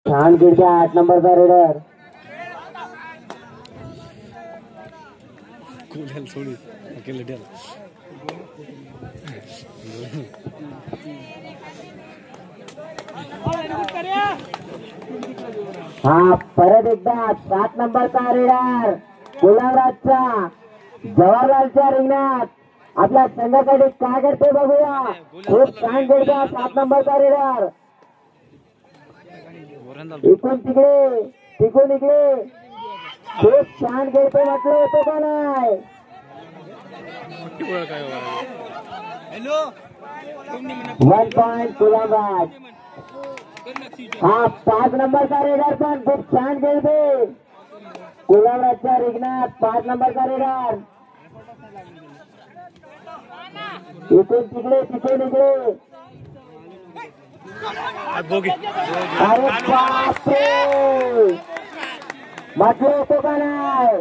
छान खेळते 8 नंबरचा रेडर. हा परत एकदा 7 नंबरचा रेडर गुलाबराजचा जवाहरलालच्या रिंगणात आपल्या संघासाठी काय करते बघूया. खूप छान खेळता 7 नंबरचा रेडर. इकडून तिकडे तिकडून इकडे खूप छान खेळते म्हटलं होतं का नाही. 1 पॉइंट गुलाबराज. हा 5 नंबरचा रेडर पण खूप छान खेळते गुलाबराजच्या रिंगणात. 5 नंबरचा रेडर इकडून तिकडे तिकडून इकडे. अरे बापरे म्हटलं होतं का नाही.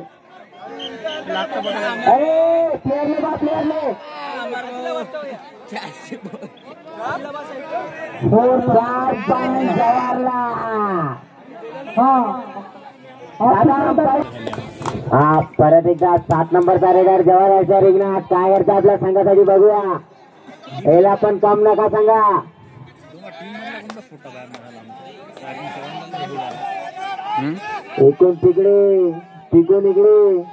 अरे प्लेअरने बा प्लेअरने 4 पॉइंट जवाहरला. हा परत एकदा 7 नंबरचा रेडर जवाहरलालच्या रिंगणात काय करते आपल्या संघासाठी बघूया. याला पण कम नका सांगा. एकूण तिकडे तिकडून इकडे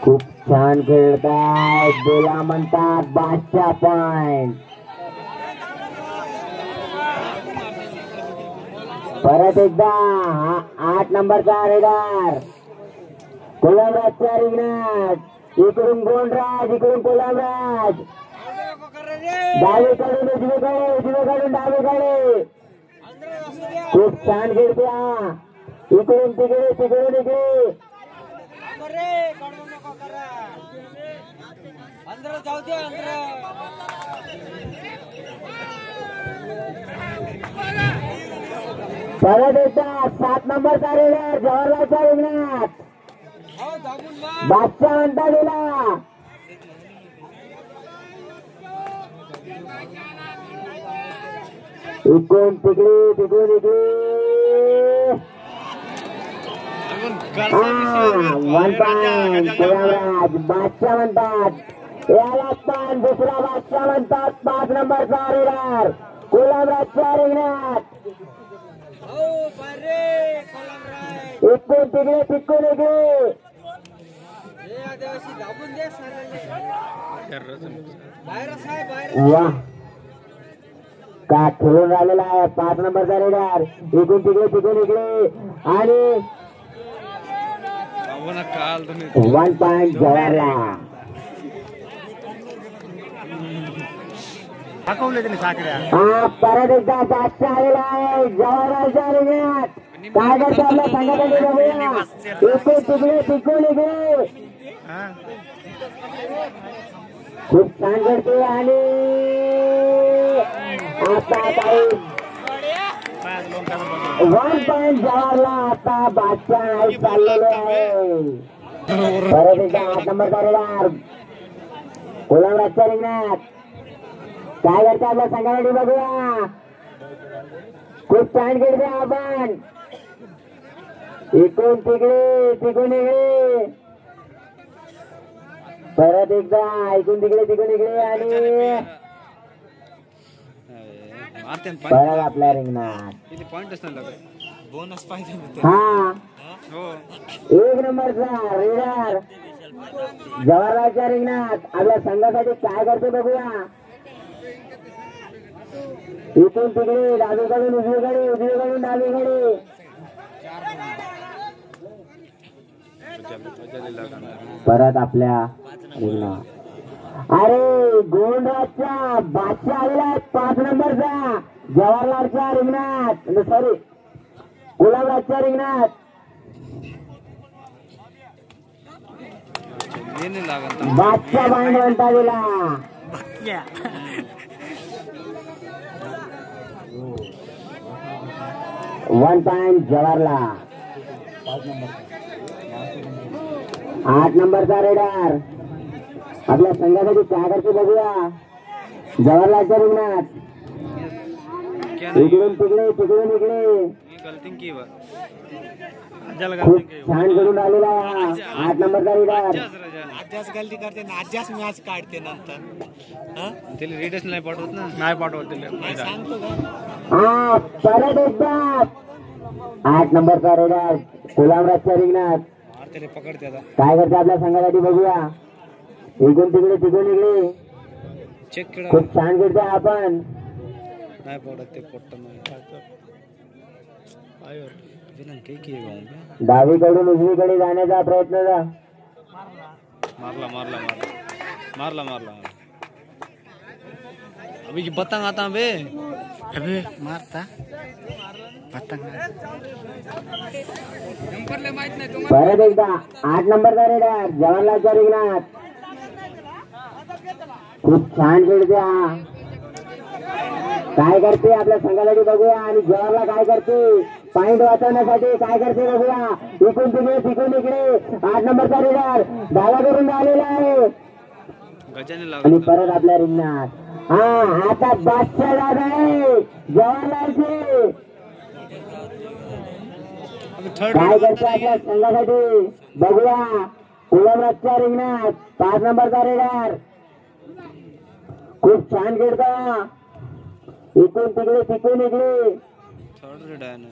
खूप छान खेळताय. बोला म्हणतात बादशाह पॉइंट. परत एकदा 8 नंबरचा रेडर गुलाबराजच्या रिंगणात. इकडून गोंडराज इकडून गुलाबराज. डावीकडून उजवीकडे उजवीकडून डावीकडे खूप छान खेळते. इकडून तिकडे तिकडून इकडे. परत एकदा 7 नंबरचा रेडर जवाहरलालच्या रिंगणात बादशाह म्हणता गेला. इकडून तिकडे तिकडून इकडे. 1 पॉइंट गुलाबराज. बादशाह म्हणतात याला पण दुसरा बादशाह म्हणतात. 5 नंबरचा रेडर गुलाबराजच्या रिंगणात. इकडून तिकडे तिकडून इकडे. वाह का खेळून राहिलेला आहे 5 नंबरचा रेडर. इकडून तिकडे तिकडून इकडे आणि 1 पॉइंट जवाहरला. हा परत एकदा बादशाह आलेला आहे जवाहरलालच्या रिंगणात. काय करतो आपल्या संघासाठी बघूया. इकडून तिकडे तिकडून इकडे खूप छान करते आणि आता 1 पॉइंट जवाहरला. आता बादशाह नाही चाललेले आहे. परत एकदा 8 नंबरचा रेडर गुलाबराजच्या रिंगणात. काय करते आपल्या संघासाठी बघूया. खूप छान खेळते आपण. इकडून तिकडे तिकडून इकडे. परत एकदा इकडून तिकडे तिकडून इकडे आणि परत आपल्या रिंगणात. हा 1 नंबरचा रेडर जवाहरलालच्या रिंगणात आपल्या संघासाठी काय करते बघूया. इथून तिकडे डावीकडून उजवीकडे उजवीकडून डावीकडे. परत आपल्या रिंगणात. अरे गोंडराजचा बादशाह आलेला आहे 5 नंबरचा जवाहरलालच्या रिंगणात. सॉरी गुलाबराजच्या रिंगणात. बादशाह बांध म्हणता गेला. 1 पॉइंट जवाहरला. 8 नंबरचा रेडर आपल्या संघासाठी काय करते बघूया. जवाहरलालच्या रिंगणात इकडून तिकडे तिकडून इकडे खूप छान करून आलेला आहे 8 नंबरचा रीडर. आज्याच गलती करते ना, आज्याच मॅच काढते नंतर. त्याला रीडच नाही पाठवत ना, नाही पाठवत त्याला सांगतो का. हा परत एकदा 8 नंबरचा रीडर गुलामराजच्या रिंगणात त्याला पकडते आता. काय करते आपल्या संघासाठी बघूया. इकडून तिकडे तिकडून इकडे चेक केला खूप छान खेळते आपण. नाही पडत ते पोट्ट नाही डावीकडून उजवीकडे जाण्याचा प्रयत्न झाला. मारला मारला मारला मारला अभी पतंग आता बे अबे मारता पतंग परत एकदा 8 नंबरचा रेडर जवाहरलालच्या रिंगणात खूप छान खेळते. काय करते आपल्या संघासाठी बघूया. आणि जवाहरला काय करते पॉइंट वाचवण्यासाठी काय करते बघूया. इकडून तिकडे तिकडून इकडे 8 नंबरचा रेडर धावा करून आलेला आहे आणि परत आपल्या रिंगणात. हा आता बादशाह दादा आहे जवाहरलालचे. काय करते आपल्या संघासाठी बघूया. गुलामराजच्या रिंगणात 5 नंबरचा रेडर खूप छान खेळता. इकडून तिकडे तिकडून इकडे थर्ड रेड आहे ना,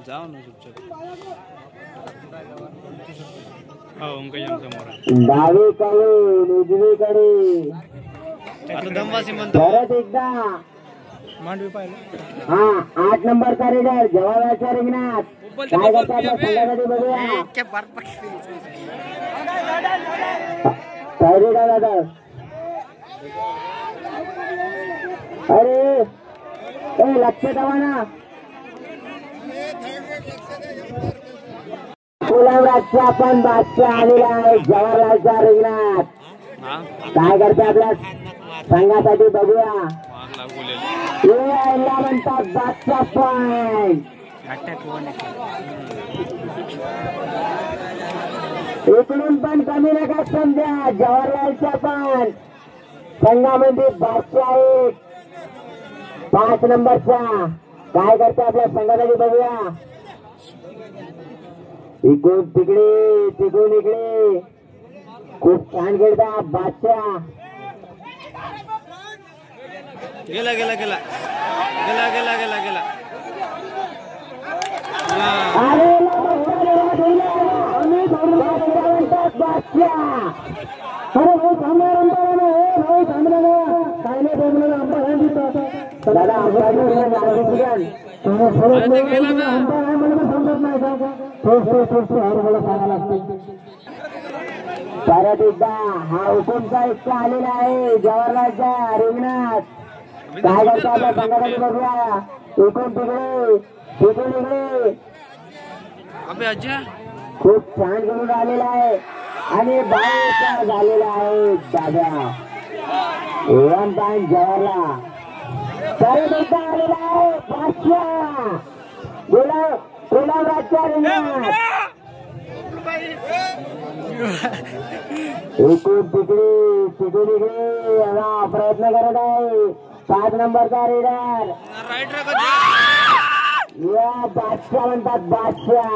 जाओ ना चुपचाप. डावीकडून उजवीकडे परत एकदा मांडवी पाहिलं. हा 8 नंबरचा रेडर जवाहरलालच्या रिंगणात काय करता आपल्या संघासाठी बघूया. काय रेडर दादा अरे लक्ष ठेवा ना. गुलामराजचा पण बादशाह आलेला आहे जवाहरलालच्या रिंगणात. काय करते आपल्या संघासाठी बघूया. याला म्हणतात बादशाह पॉइंट. इकडून पण कमी नका समजा. जवाहरलालच्या पण संघामध्ये बादशाह 5 नंबरचा काय करते आपल्या संघासाठी बघूया. इकडून तिकडे तिकडून इकडे खूप छान खेळता बादशाह. गेला गेला गेला गेला गेला गेला गेला बादशाह. अरे भाऊ थांबणार भाऊ थांबणार काय नाही बोलणार दादा समजत नाही का मला सांगायला लागते. परत एकदा हा हुकुमचा इतका आलेला आहे जवाहरलालच्या रिंगणात. काय करता आपल्या संघासाठी बघूया. इकडून तिकडे तिकडून इकडे खूप छान करून आलेला आहे आणि बाहेर झालेला आहे दादा. 1 पॉइंट जवाहरला. परत एकदा आलेला आहे बादशाह गुलामराजच्या रिंगणात. इकडून तिकडे तिकडून इकडे प्रयत्न करत आहे 5 नंबरचा रेडर. या बादशाह म्हणतात बादशाह.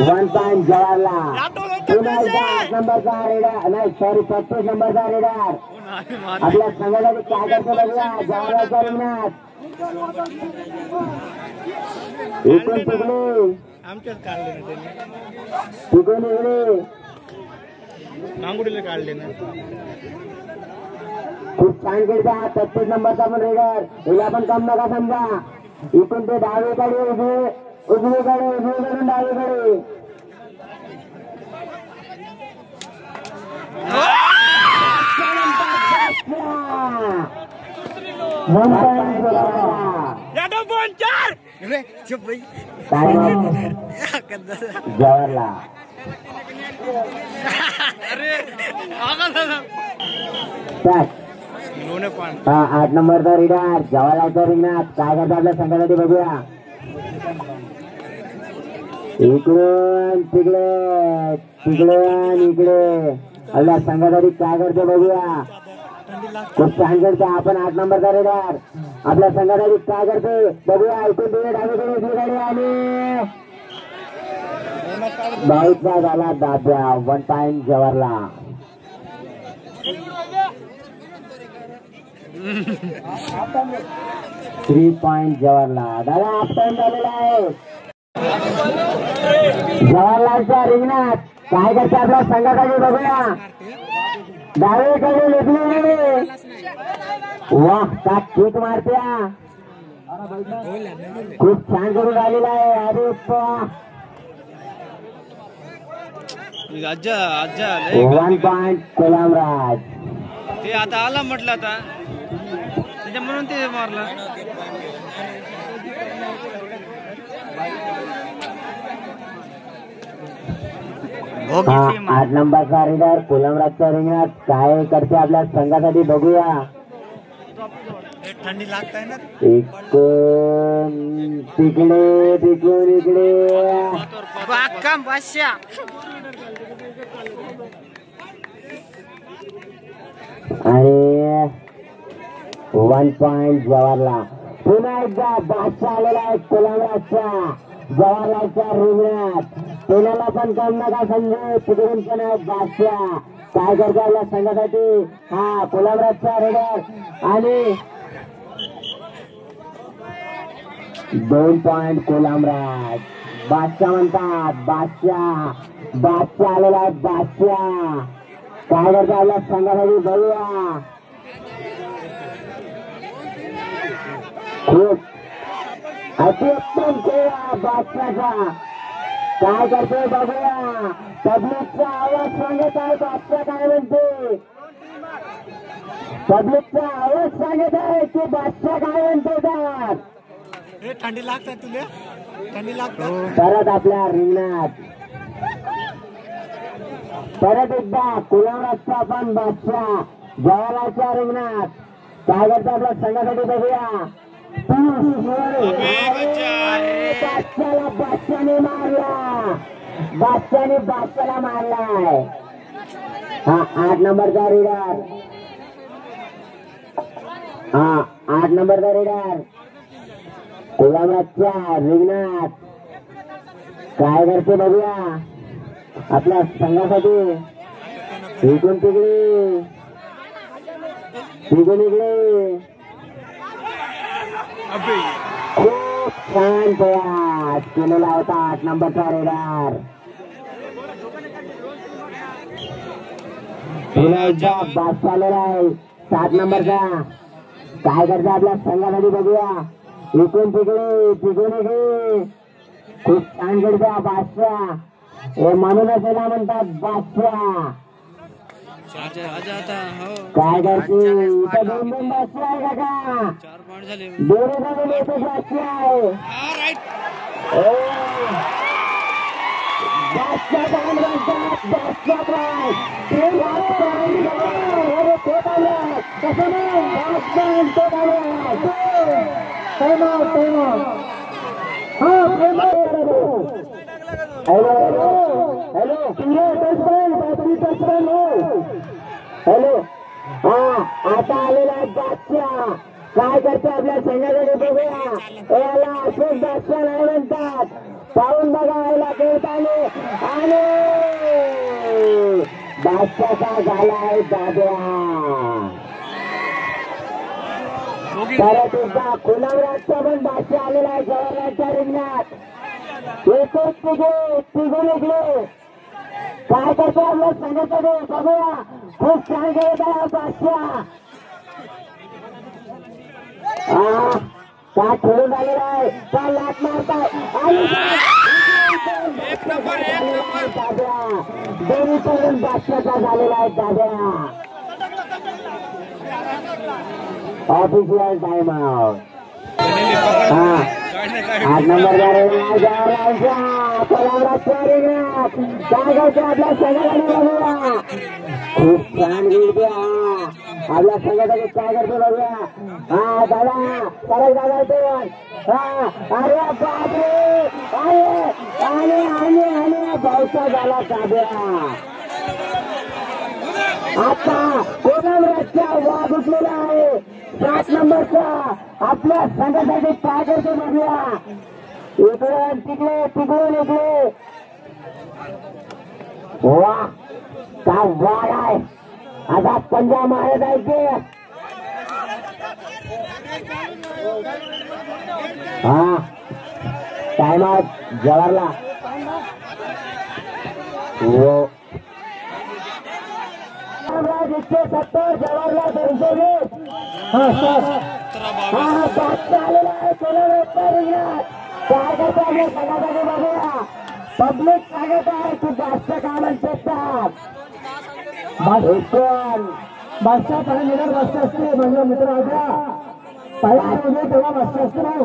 1 पॉइंट जवाहरला. 8 नंबरचा रेडर नाही सॉरी 35 नंबरचा रेडर आपल्या संघासाठी काय करतो बघूया जवाहरलालच्या रिंगणात. इकडून तिकडे आमच्यात काढले ना त्यांनी तिकडून इकडे नांगुडीला काढले ना. खूप छान खेळता 33 नंबरचा पण रेडर. हिला पण कम नका समजा. इकडून ते डावीकडे उजवीकडे उजवीकडून डावीकडे जवाहरला. हा 8 नंबरचा रेडर जवाहरलालच्या रिंगणात काय करता आपल्या संघासाठी बघूया. इकडून तिकडे तिकडे इकडे आपल्या संघासाठी काय करते बघूया. खूप छान करते आपण 8 नंबरचा रेडर आपल्या संघासाठी काय करते बघूया ऐकून तुम्ही डावीकडे उजवी गाडी आणि बाईकचा झाला दाब्या 1 पॉइंट जवाहरला 3 पॉइंट जवाहरला दादा हाफ टाइम झालेला आहे जवाहरलालच्या रिंगणात काय करते आपल्या संघासाठी बघूया डावीकडे लेखली वाह का किक मारत्या खूप छान करून आलेला आहे अरे आज्जा आज्जा 1 पॉइंट कोलामराज ते आता आला म्हटलं आता त्याच्या म्हणून ते मारला हा 8 नंबरचा रेडर कोलमराजच्या रिंगणात काय करते आपल्या संघासाठी बघूया थंडी लागताय ना तिकडे तिकडून इकडे आणि 1 पॉइंट जवाहरला पुन्हा एकदा बादशाह आलेला आहे कोलमराजच्या जवाहरलालच्या रिंगणात पुण्याला पण कम नका संजय तिकडून पण आहे बादशाह काय करतो आपल्या संघासाठी हा कोलमराजचा रेडर आणि 2 पॉइंट कोलमराज बादशाह म्हणतात बादशाह आलेला आहे बादशाह काय करतो आपल्या संघासाठी बघूया खूप अतिउत्तम खेळ बादशाहचा काय करतोय बघूया पब्लिकचा आवाज सांगत आहे बादशाह काय म्हणते पब्लिकचा आवाज सांगत आहे की बादशाह काय म्हणतो तर थंडी लागताय तुला थंडी लागतात परत आपल्या रिंगणात परत एकदा कोलमराजचा पण बादशाह जवाहरलालच्या रिंगणात काय करतो आपल्या संघासाठी बघूया बादशाहने मारला बादशाहला मारलाय हा 8 नंबरचा रेडर हा 8 नंबरचा रेडर कोलमराजच्या रिंगणात काय करते बघूया आपल्या संघासाठी इकडून तिकडे इकडे खूप छान प्रयास केलेला होता 8 नंबरचा रेडर पुन्हा एकदा बादशाह आलेला आहे 7 नंबरचा काय करते आपल्या संघासाठी बघूया इकडून तिकडे खूप छान करतो बादशाह हे म्हणूनच याला म्हणतात बादशाह काय करते इथं 2 बादशाह आहे काका 4 पॉइंट झाले दोन्ही एकच बादशाह आहे हॅलो हा आता आलेला आहे बादशाह काय करते आपल्या संघाकडे बघूया याला अशोक बादशाह नाही म्हणतात पाहून बघा याला खेळताना आणि बादशाहचा झाला आहे दाब्या परत एकदा कोलमराजचा पण बादशाह आलेला आहे जवाहरलालच्या रिंगणात एकच तिघून इकडे काय करतो आपल्या संघाकडे बघूया खूप छान खेळत आहे बादशाह का खेळून आलेला आहे का लाट मारताय आणि दाब्या दोन्ही कडून बादशाहचा झालेला आहे दाब्या ऑफिशियल टाइम आउट 8 नंबर काय करतो आपल्या संघाकडे बघूया खूप छान गिरते आपल्या संघासाठी काय करतो बघूया हा दादा परत दादा अरे बापरे आणि भाऊचा झाला ताब्या आता कोणावरच्या वाघ उठलेला आहे 7 नंबरचा आपल्या संघासाठी काय करतो बघूया इकडे तिकडे तिकडून इकडे वा काय वाघ आहे आता पंजा मारत आहे ते हा टाइम आउट जवाहरला वो 170 जवाहरला 220 आलेला आहे काय करता संघासाठी बघूया पब्लिक सांगत आहे की जास्त कामं शेतात बादशाह पहिला निघाल बसते असते म्हणजे मित्र आता पहिला तेव्हा बसते असते नाही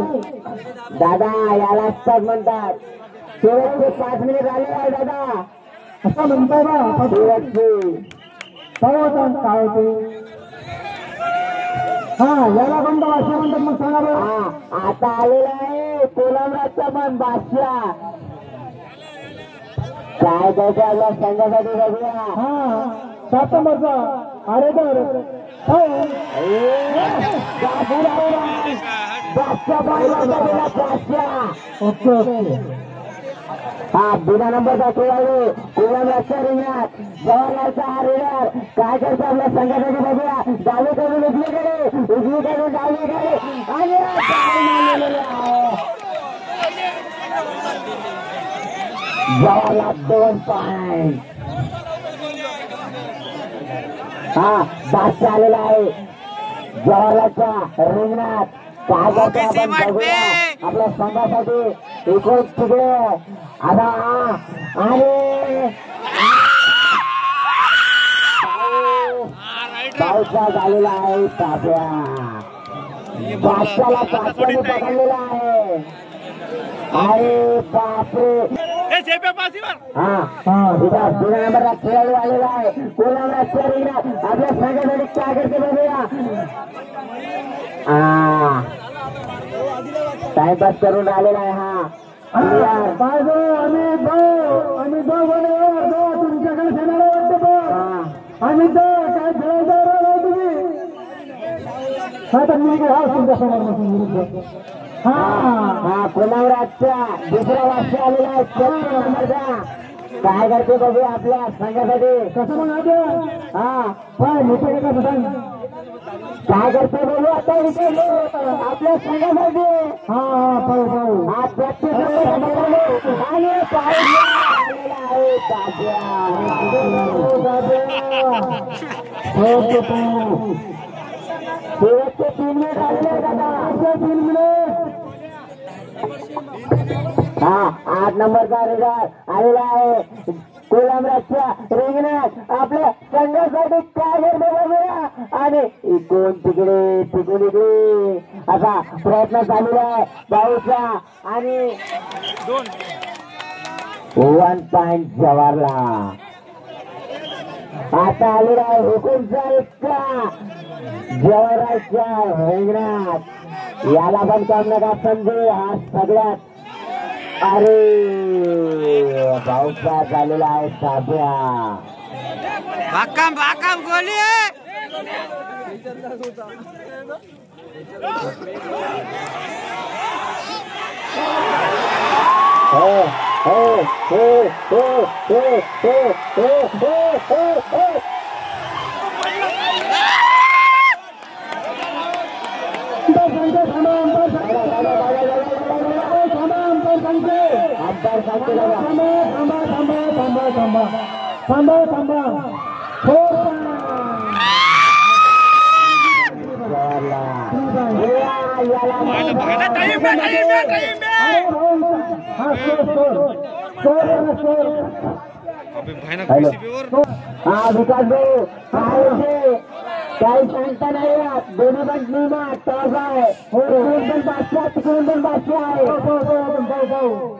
दादा याला तर म्हणतात शेवटचे 5 मिनिट झाले आहे दादा असं म्हणताय बा शेवटचे काय होतं काय होते हा याला पण बादशाह म्हणतात मग सांगा बा आता आलेला आहे कोलामराजचा पण बादशाह काय करते आपल्या संघासाठी बघूया हा 7 नंबरचा अरे ओके ओके हा बिना नंबरचा खेळाडू कोलामराजच्या रिंगणात जवाहरलालचा हा रेडर काय करतो आपल्या संघासाठी बघूया डावीकडून उजवीकडून डावीकडे जवाहरलाल 2 पॉइंट हा बादशाह आलेला आहे जवाहरलालच्या रिंगणात काय करतो आपण बघूया आपल्या संघासाठी इकडे तिकडे आता आणि पावसा झालेला आहे ताब्या बादशाला बादशाने पकडलेला आहे अरे बापरे हा दुसरा नंबरला खेळाडू आलेला आहे कोलामराजच्या रिंगणात आपल्या संघासाठी काय करते बघूया टाइमपास करून आलेला आहे हा आम्ही तुमच्याकडे खेळायला वाटतं आम्ही काय खेळायचं तुम्ही हा तर मी हा तुमच्या समोर हा कोलामराजच्या दुसरा वर्ष आलेला आहे 14 नंबरचा काय करते बघू आपल्या संघासाठी कसं म्हणायचं हा पण इथे कसं सांग काय करते बघू आता इथे आपल्या संघासाठी हा हा पाहू हा प्रत्येक आणि शेवटचे 3 मिनिट आलेले दादा 3 मिनिट हा 8 नंबरचा रेडर आलेला आहे कोलामराजच्या रिंगणात आपल्या संघासाठी काय करते बघूया आणि इकडून तिकडे तिकडून इकडे असा प्रयत्न चालू आहे भाऊचा आणि 1 पॉइंट जवाहरला आता आलेला आहे हुकुमचा इतका जवाहरलालच्या रिंगणात याला पण काम नका समजू हा सगळ्यात अरे भाऊचा झालेला आहे ताब्या बाकाम गोली हो हो हो हो हो हो हो हो हो हा विकास भाऊ काही सांगता नाही दोन्ही पण टीम टॉस आहे इकडून पण बादशाह तिकडून पण बादशाह आहे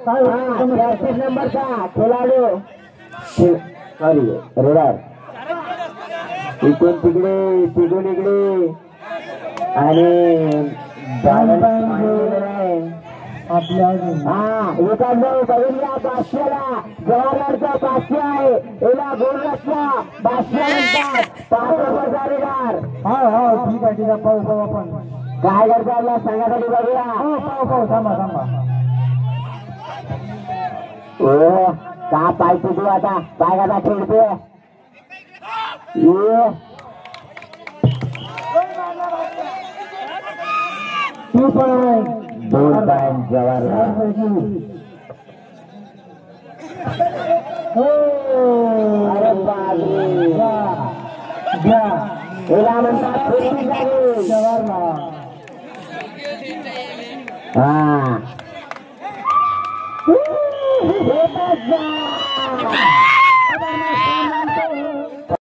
33 नंबरचा खेळाडू सॉरी रेडर इकडून तिकडे तिकडून इकडे आणि आपल्या हा विकास भाऊ बघूया बादशाहला जवाहरलालचा बादशाह आहे याला गोलरत्न बादशाह म्हणतात 5 नंबर तारेदार हो ठीक आहे पाहू आपण काय करतो आपल्या संघासाठी बघूया पाहू थांबा ओ का पाहिजे तू आता पाय कसा खेळते तू पण 2 पॉइंट जवाहरलाल अरे बापरे हिला म्हणतात जवाहरलाल हा